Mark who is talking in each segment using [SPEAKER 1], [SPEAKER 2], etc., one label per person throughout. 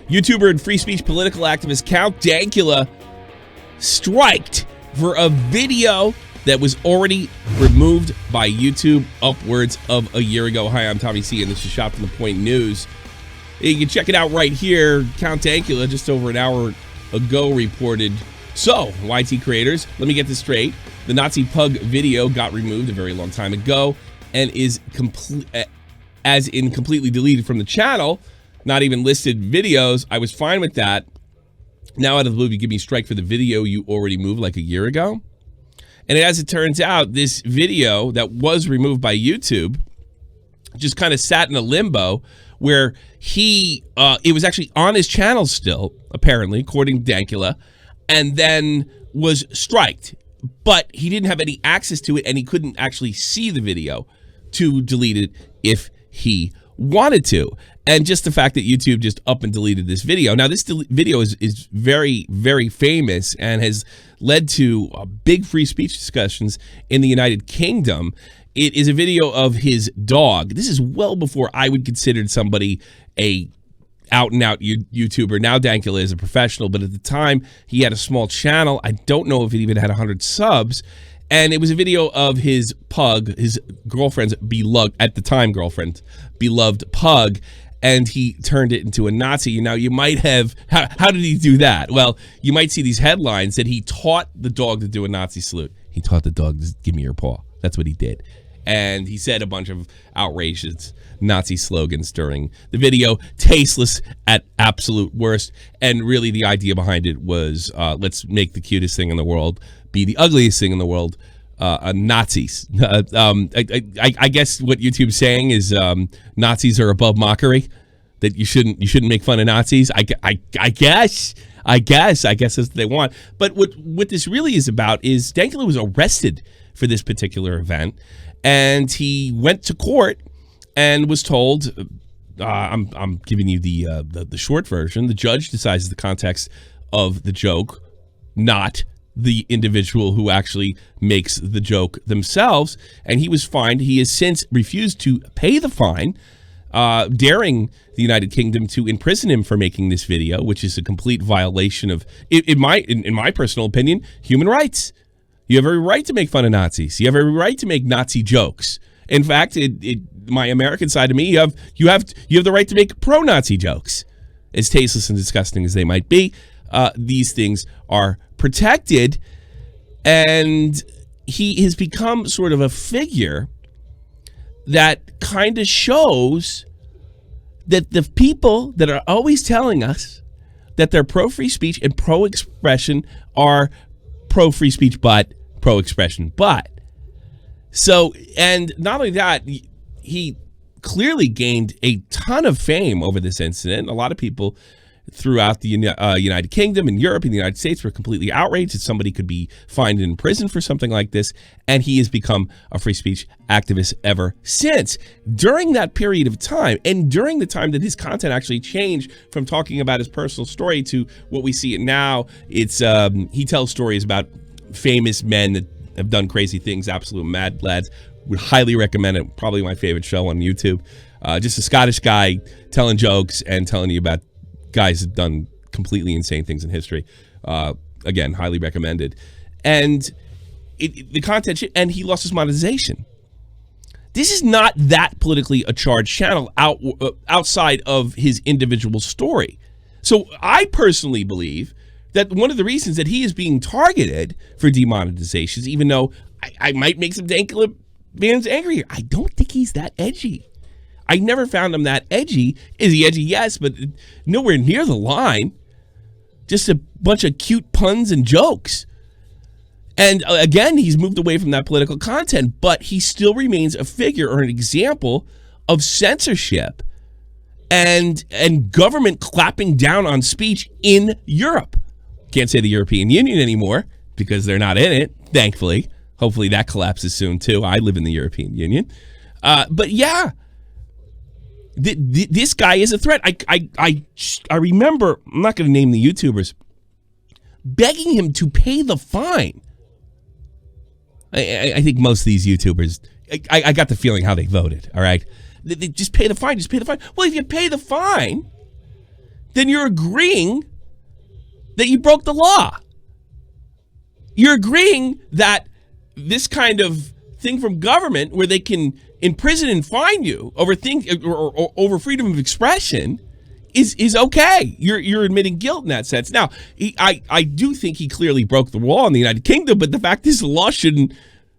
[SPEAKER 1] YouTuber and free speech political activist Count Dankula striked for a video that was already removed by YouTube upwards of a year ago. Hi, I'm Tommy C, and this is Shot from the Point News. You can check it out right here. Count Dankula, just over an hour ago, reported, so, YT creators, let me get this straight. The Nazi pug video got removed a very long time ago and is completely deleted from the channel. Not even listed videos. I was fine with that. Now out of the blue, you give me a strike for the video you already moved like a year ago. And as it turns out, this video that was removed by YouTube just kind of sat in a limbo where it was actually on his channel still, apparently, according to Dankula, and then was striked. But he didn't have any access to it, and he couldn't actually see the video to delete it if he wanted to. And just the fact that YouTube just up and deleted this video. Now, this video is very, very famous and has led to big free speech discussions in the United Kingdom. It is a video of his dog. This is well before I would consider somebody a out-and-out YouTuber. Now Dankula is a professional, but at the time, he had a small channel. I don't know if it even had 100 subs. And it was a video of his pug, his girlfriend's beloved, at the time girlfriend, beloved pug, and he turned it into a Nazi. Now, you might have, how did he do that? Well, you might see these headlines that he taught the dog to do a Nazi salute. He taught the dog to give me your paw. That's what he did. And he said a bunch of outrageous Nazi slogans during the video, tasteless at absolute worst. And really the idea behind it was, let's make the cutest thing in the world be the ugliest thing in the world, Nazis. I guess what YouTube's saying is Nazis are above mockery, that you shouldn't make fun of Nazis. I guess that's what they want. But what this really is about is Dankula was arrested for this particular event, and he went to court and was told, I'm giving you the short version. The judge decides the context of the joke, not the individual who actually makes the joke themselves, and he was fined. He has since refused to pay the fine, daring the United Kingdom to imprison him for making this video, which is a complete violation of, in my personal opinion, human rights. You have every right to make fun of Nazis. You have every right to make Nazi jokes. In fact, my American side of me, you have the right to make pro-Nazi jokes, as tasteless and disgusting as they might be. These things are protected, and he has become sort of a figure that kind of shows that the people that are always telling us that they're pro-free speech and pro-expression are pro-free speech but pro-expression but. So, and not only that, he clearly gained a ton of fame over this incident. A lot of people throughout the United Kingdom and Europe and the United States were completely outraged that somebody could be fined in prison for something like this, and he has become a free speech activist ever since. During that period of time, and during the time that his content actually changed from talking about his personal story to what we see it now, it's he tells stories about famous men that have done crazy things, absolute mad lads. Would highly recommend it. Probably my favorite show on YouTube. Just a Scottish guy telling jokes and telling you about guys have done completely insane things in history. Again, highly recommended. And the content, and he lost his monetization. This is not that politically a charged channel outside of his individual story. So I personally believe that one of the reasons that he is being targeted for demonetizations, even though I might make some Dankula fans angry here, I don't think he's that edgy. I never found him that edgy. Is he edgy? Yes, but nowhere near the line. Just a bunch of cute puns and jokes. And again, he's moved away from that political content, but he still remains a figure or an example of censorship and government clapping down on speech in Europe. Can't say the European Union anymore because they're not in it, thankfully. Hopefully that collapses soon too. I live in the European Union. But yeah, this guy is a threat. I remember, I'm not going to name the YouTubers, begging him to pay the fine. I think most of these YouTubers, I got the feeling how they voted, all right? They just pay the fine, just pay the fine. Well, if you pay the fine, then you're agreeing that you broke the law. You're agreeing that this kind of thing from government where they can imprison and fine you over or over freedom of expression is okay. You're admitting guilt in that sense. Now, I do think he clearly broke the law in the United Kingdom, but the fact is the law shouldn't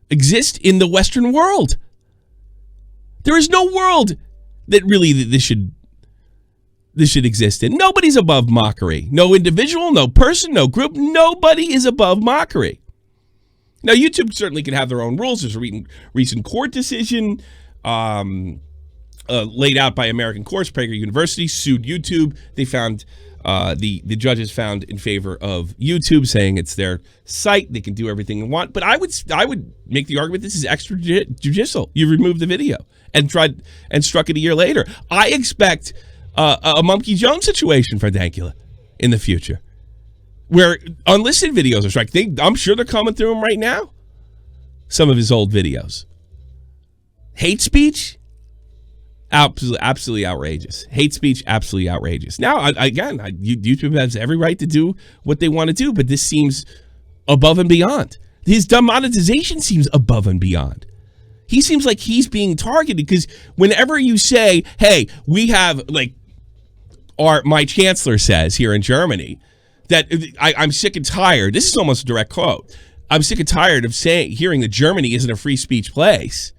[SPEAKER 1] exist in the Western world. There is no world that really this should exist in. Nobody's above mockery. No individual, no person, no group. Nobody is above mockery. Now, YouTube certainly can have their own rules. There's a recent court decision laid out by American courts. Prager University sued YouTube. They found the judges found in favor of YouTube, saying it's their site. They can do everything they want. But I would make the argument this is extrajudicial. You removed the video and struck it a year later. I expect a Monkey Jones situation for Dankula in the future, where unlisted videos are struck. I'm sure they're coming through him right now. Some of his old videos. Hate speech, absolutely outrageous. Hate speech, absolutely outrageous. Now, YouTube has every right to do what they want to do, but this seems above and beyond. His demonetization seems above and beyond. He seems like he's being targeted because whenever you say, hey, we have, like, my chancellor says here in Germany, that I'm sick and tired. This is almost a direct quote. I'm sick and tired of hearing that Germany isn't a free speech place.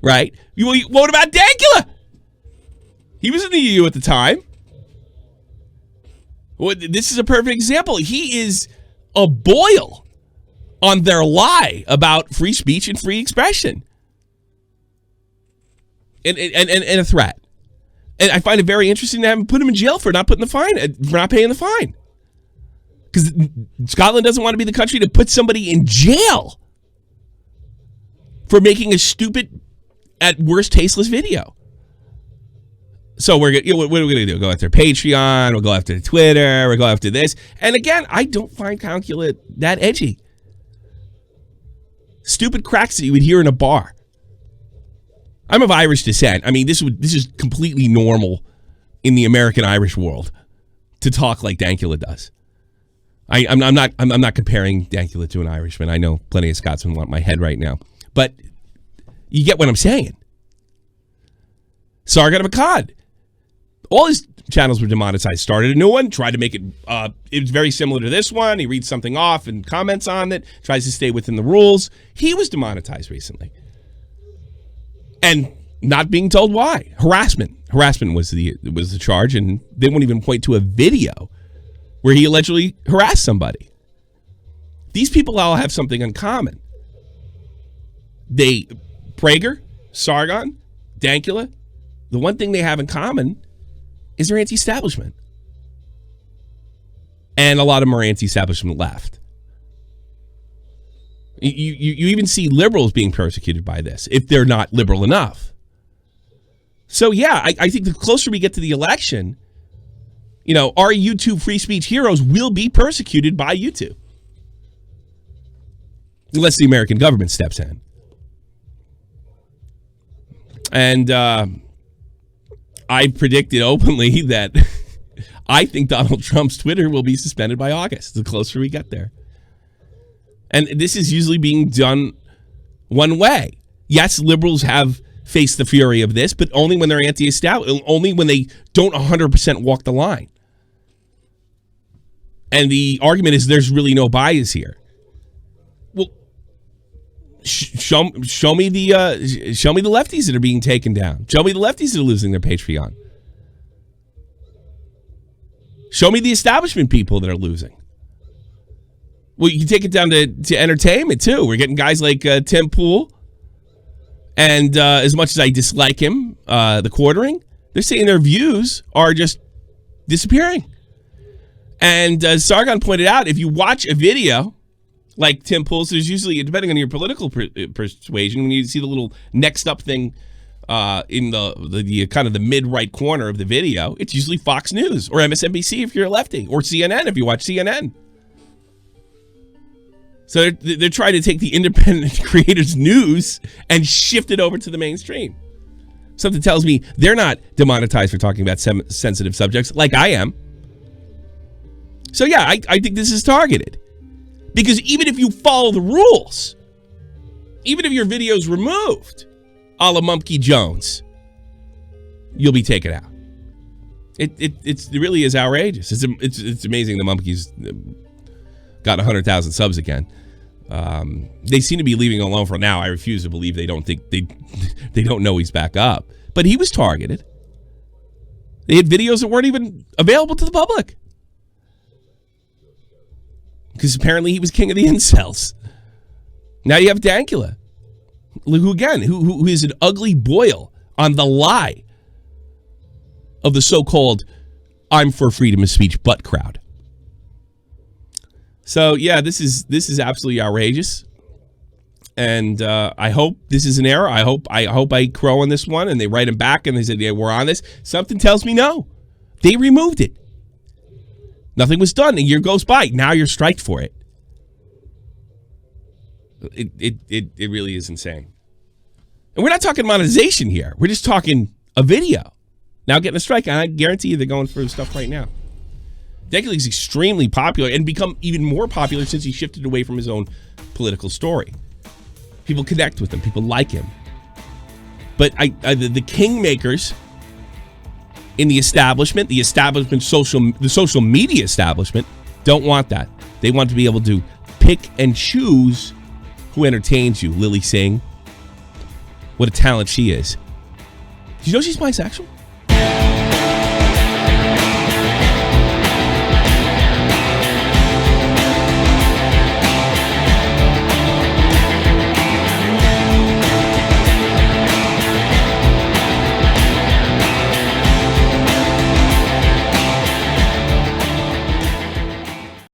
[SPEAKER 1] Right? What about Dankula? He was in the EU at the time. Well, this is a perfect example. He is a boil on their lie about free speech and free expression. And a threat. And I find it very interesting to have him put him in jail for not paying the fine. Because Scotland doesn't want to be the country to put somebody in jail for making a stupid, at worst, tasteless video. So what are we going to do? Go after Patreon, we'll go after Twitter, we'll go after this. And again, I don't find Dankula that edgy. Stupid cracks that you would hear in a bar. I'm of Irish descent. I mean, this is completely normal in the American Irish world to talk like Dankula does. I'm not comparing Dankula to an Irishman. I know plenty of Scotsmen want my head right now, but you get what I'm saying. Sargon of Akkad. All his channels were demonetized. Started a new one, tried to make it, it was very similar to this one. He reads something off and comments on it, tries to stay within the rules. He was demonetized recently. And not being told why. Harassment. Harassment was the charge, and they won't even point to a video where he allegedly harassed somebody. These people all have something in common. Prager, Sargon, Dankula, the one thing they have in common is they're anti-establishment. And a lot of them are anti-establishment left. You even see liberals being persecuted by this, if they're not liberal enough. So yeah, I think the closer we get to the election, our YouTube free speech heroes will be persecuted by YouTube. Unless the American government steps in. And I predicted openly that I think Donald Trump's Twitter will be suspended by August, the closer we get there. And this is usually being done one way. Yes, liberals have faced the fury of this, but only when they're anti-establishment, only when they don't 100% walk the line. And the argument is there's really no bias here. Well, show me the lefties that are being taken down. Show me the lefties that are losing their Patreon. Show me the establishment people that are losing. Well, you can take it down to entertainment, too. We're getting guys like Tim Pool. And as much as I dislike him, the quartering, they're saying their views are just disappearing. And as Sargon pointed out, if you watch a video like Tim Pool's, there's usually, depending on your political persuasion, when you see the little next up thing in the kind of the mid-right corner of the video, it's usually Fox News or MSNBC if you're a lefty, or CNN if you watch CNN. So they're trying to take the independent creators' news and shift it over to the mainstream. Something tells me they're not demonetized for talking about sensitive subjects like I am. So yeah, I think this is targeted. Because even if you follow the rules, even if your video's removed, a la Mumpke Jones, you'll be taken out. It really is outrageous. It's amazing the Mumpke's got 100,000 subs again. They seem to be leaving him alone for now. I refuse to believe they don't think they don't know he's back up. But he was targeted. They had videos that weren't even available to the public. Because apparently he was king of the incels. Now you have Dankula, who is an ugly boil on the lie of the so-called "I'm for freedom of speech" butt crowd. So yeah, this is absolutely outrageous, and I hope this is an error. I hope I crow on this one, and they write him back and they said, yeah, we're on this. Something tells me no, they removed it. Nothing was done. A year goes by. Now you're striked for it. It really is insane. And we're not talking monetization here. We're just talking a video. Now getting a strike, and I guarantee you they're going through stuff right now. Dankula is extremely popular and become even more popular since he shifted away from his own political story. People connect with him. People like him. But the kingmakers in the establishment, the social media establishment, don't want that. They want to be able to pick and choose who entertains you. Lily Singh, what a talent she is. Did you know she's bisexual?